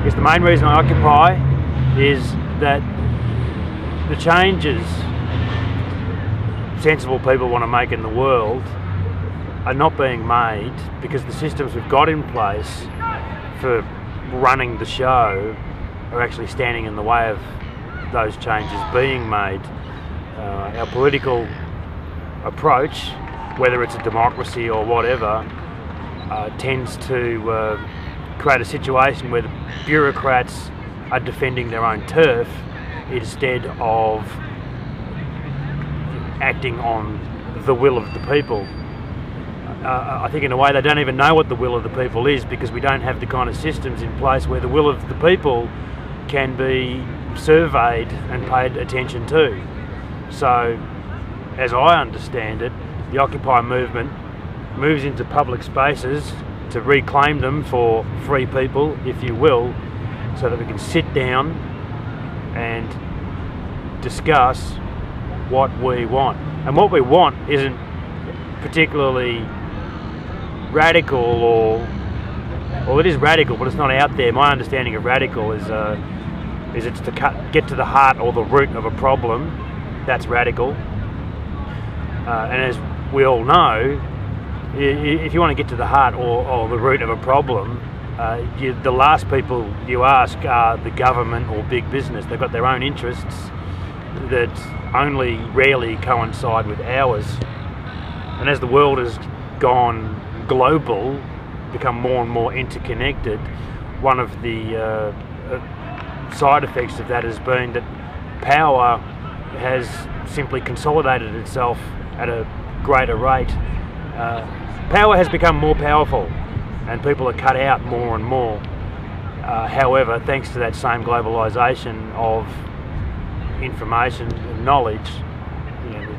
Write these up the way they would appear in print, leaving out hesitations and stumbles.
guess the main reason I occupy is that the changes sensible people want to make in the world are not being made because the systems we've got in place for running the show are actually standing in the way of those changes being made. Our political approach, whether it's a democracy or whatever, tends to create a situation where the bureaucrats are defending their own turf instead of acting on the will of the people. I think in a way they don't even know what the will of the people is, because we don't have the kind of systems in place where the will of the people can be surveyed and paid attention to. So, as I understand it, the Occupy movement moves into public spaces to reclaim them for free people, if you will, so that we can sit down and discuss what we want. And what we want isn't particularly radical, or well, it is radical, but it's not out there. My understanding of radical is it's to get to the heart or the root of a problem. That's radical. And as we all know, if you want to get to the heart or the root of a problem, the last people you ask are the government or big business. They've got their own interests that only rarely coincide with ours. And as the world has gone global, become more and more interconnected, one of the side effects of that has been that power has simply consolidated itself at a greater rate. Power has become more powerful and people are cut out more and more. However, thanks to that same globalisation of information and knowledge,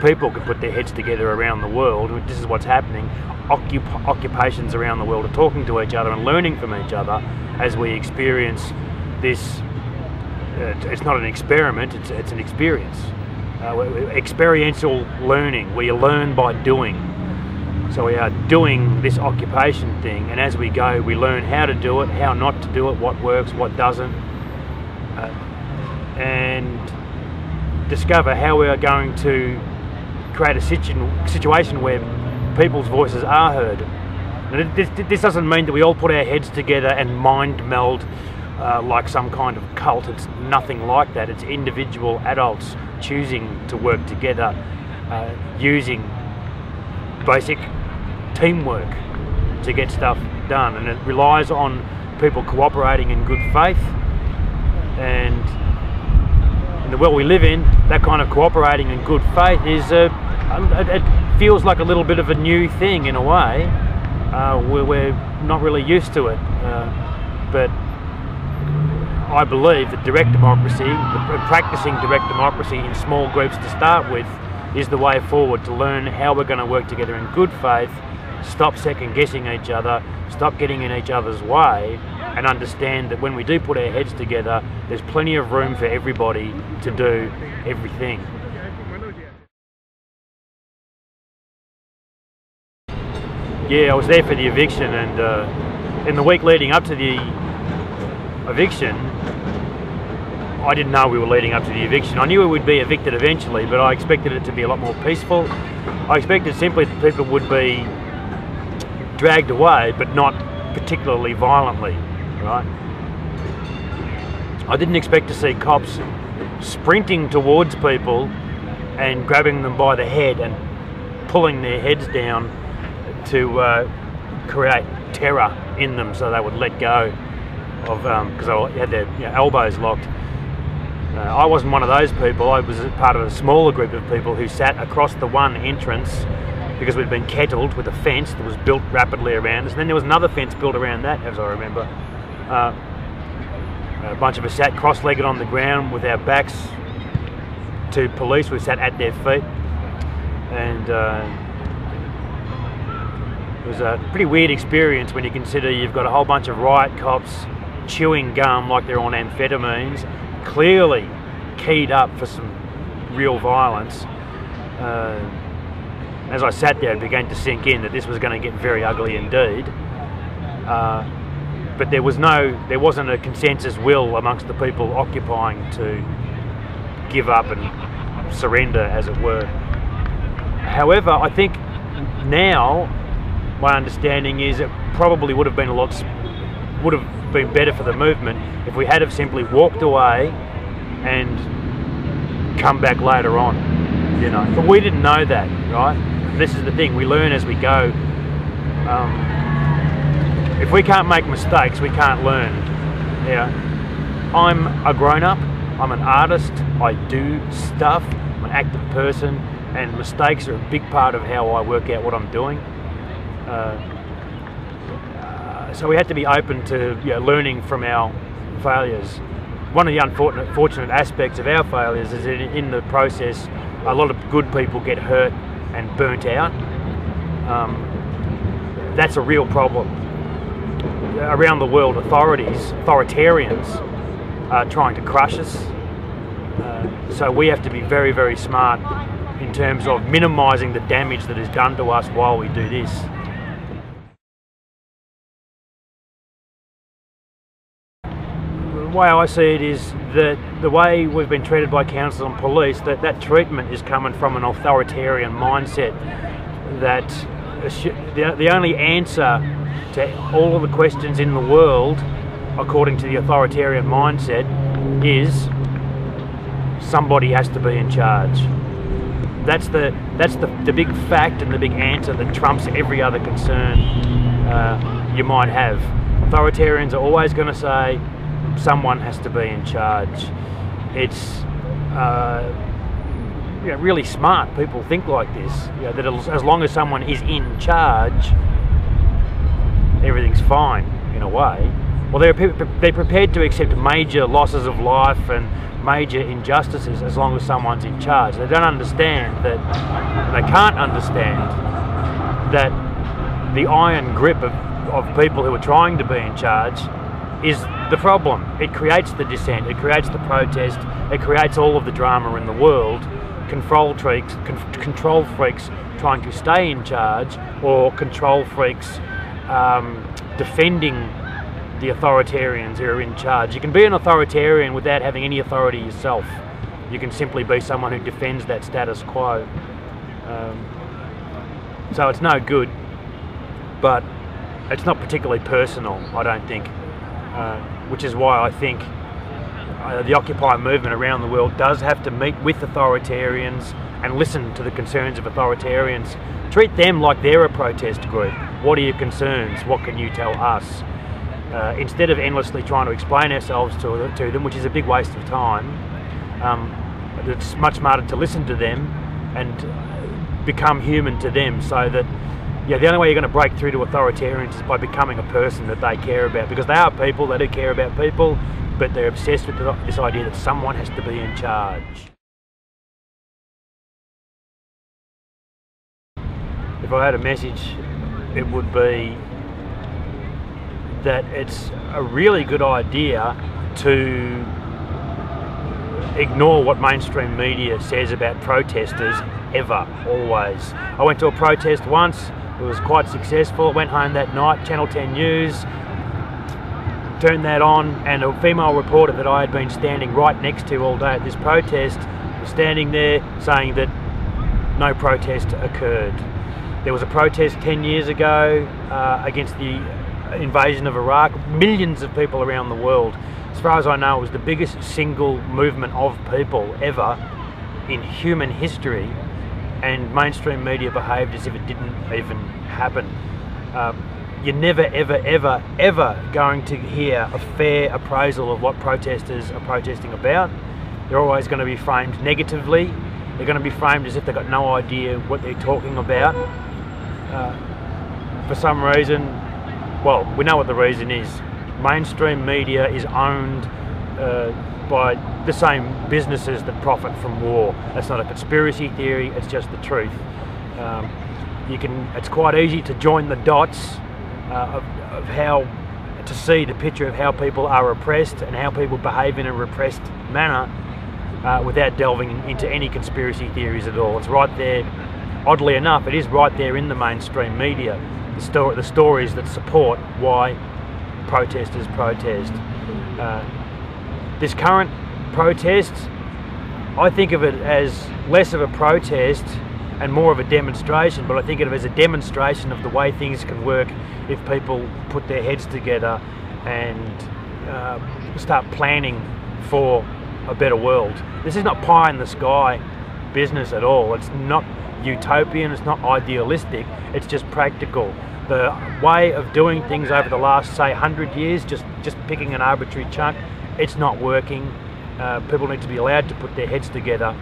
people can put their heads together around the world. This is what's happening. Occupations around the world are talking to each other and learning from each other as we experience this. It's not an experiment, it's an experience. Experiential learning. We learn by doing. So we are doing this occupation thing, and as we go we learn how to do it, how not to do it, what works, what doesn't, and discover how we are going to create a situation where people's voices are heard. And this doesn't mean that we all put our heads together and mind meld like some kind of cult. It's nothing like that. It's individual adults choosing to work together, using basic teamwork to get stuff done, and it relies on people cooperating in good faith. And in the world we live in, that kind of cooperating in good faith is it feels like a little bit of a new thing in a way. We're not really used to it, but I believe that direct democracy, practicing direct democracy in small groups to start with, is the way forward to learn how we're going to work together in good faith, stop second guessing each other, stop getting in each other's way, and understand that when we do put our heads together, there's plenty of room for everybody to do everything. Yeah, I was there for the eviction, and in the week leading up to the eviction, I didn't know we were leading up to the eviction. I knew we would be evicted eventually, but I expected it to be a lot more peaceful. I expected simply that people would be dragged away, but not particularly violently, right? I didn't expect to see cops sprinting towards people and grabbing them by the head and pulling their heads down to create terror in them so they would let go of, because they had their elbows locked. I wasn't one of those people. I was part of a smaller group of people who sat across the one entrance because we'd been kettled with a fence that was built rapidly around us. And then there was another fence built around that, as I remember. A bunch of us sat cross-legged on the ground with our backs to police. We sat at their feet. And it was a pretty weird experience when you consider you've got a whole bunch of riot cops chewing gum like they're on amphetamines, clearly keyed up for some real violence. As I sat there, it began to sink in that this was going to get very ugly indeed. But but there wasn't a consensus will amongst the people occupying to give up and surrender, as it were. However, I think now my understanding is it probably would have been better for the movement if we had have simply walked away and come back later on, you know. But we didn't know that, right? This is the thing, we learn as we go. If we can't make mistakes, we can't learn. Yeah, I'm a grown-up, I'm an artist, I do stuff, I'm an active person, and mistakes are a big part of how I work out what I'm doing. So we had to be open to learning from our failures. One of the unfortunate aspects of our failures is that in the process, a lot of good people get hurt and burnt out. That's a real problem. Around the world, authoritarians are trying to crush us. So we have to be very, very smart in terms of minimising the damage that is done to us while we do this. The way I see it is that the way we've been treated by council and police, that treatment is coming from an authoritarian mindset, that the only answer to all of the questions in the world, according to the authoritarian mindset, is somebody has to be in charge. That's the big fact and the big answer that trumps every other concern you might have. Authoritarians are always going to say someone has to be in charge. It's really smart people think like this. That as long as someone is in charge, everything's fine in a way. Well, they're prepared to accept major losses of life and major injustices as long as someone's in charge. They don't understand that, they can't understand that the iron grip of people who are trying to be in charge is the problem. It creates the dissent, it creates the protest, it creates all of the drama in the world. Control freaks trying to stay in charge, or control freaks defending the authoritarians who are in charge. You can be an authoritarian without having any authority yourself. You can simply be someone who defends that status quo. So it's no good, but it's not particularly personal, I don't think, which is why I think the Occupy movement around the world does have to meet with authoritarians and listen to the concerns of authoritarians. Treat them like they're a protest group. What are your concerns? What can you tell us? Instead of endlessly trying to explain ourselves to them, which is a big waste of time, it's much smarter to listen to them and become human to them, so that the only way you're going to break through to authoritarians is by becoming a person that they care about, because they are people, they do care about people, but they're obsessed with this idea that someone has to be in charge. If I had a message, it would be that it's a really good idea to ignore what mainstream media says about protesters ever, always. I went to a protest once, it was quite successful, went home that night, Channel 10 News, turned that on, and a female reporter that I had been standing right next to all day at this protest was standing there saying that no protest occurred. There was a protest 10 years ago against the invasion of Iraq. Millions of people around the world. As far as I know, it was the biggest single movement of people ever in human history, and mainstream media behaved as if it didn't even happen. You're never, ever, ever, ever going to hear a fair appraisal of what protesters are protesting about. They're always going to be framed negatively. They're going to be framed as if they've got no idea what they're talking about. For some reason, well, we know what the reason is. Mainstream media is owned by the same businesses that profit from war. That's not a conspiracy theory, it's just the truth. It's quite easy to join the dots of how to see the picture of how people are oppressed and how people behave in a repressed manner without delving into any conspiracy theories at all. It's right there. Oddly enough, it is right there in the mainstream media. The stories that support why protesters protest. This current protest, I think of it as less of a protest and more of a demonstration, but I think of it as a demonstration of the way things can work if people put their heads together and start planning for a better world. This is not pie in the sky business at all. It's not utopian, it's not idealistic, it's just practical. The way of doing things over the last, say, 100 years, just picking an arbitrary chunk, it's not working. People need to be allowed to put their heads together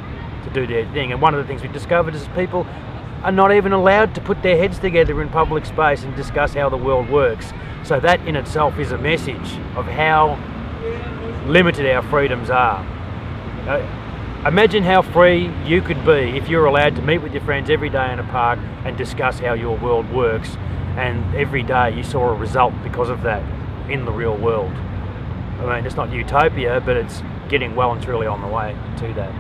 to do their thing. And one of the things we discovered is people are not even allowed to put their heads together in public space and discuss how the world works. So that in itself is a message of how limited our freedoms are. Imagine how free you could be if you're allowed to meet with your friends every day in a park and discuss how your world works, and every day you saw a result because of that in the real world. I mean, it's not utopia, but it's getting well and truly on the way to that.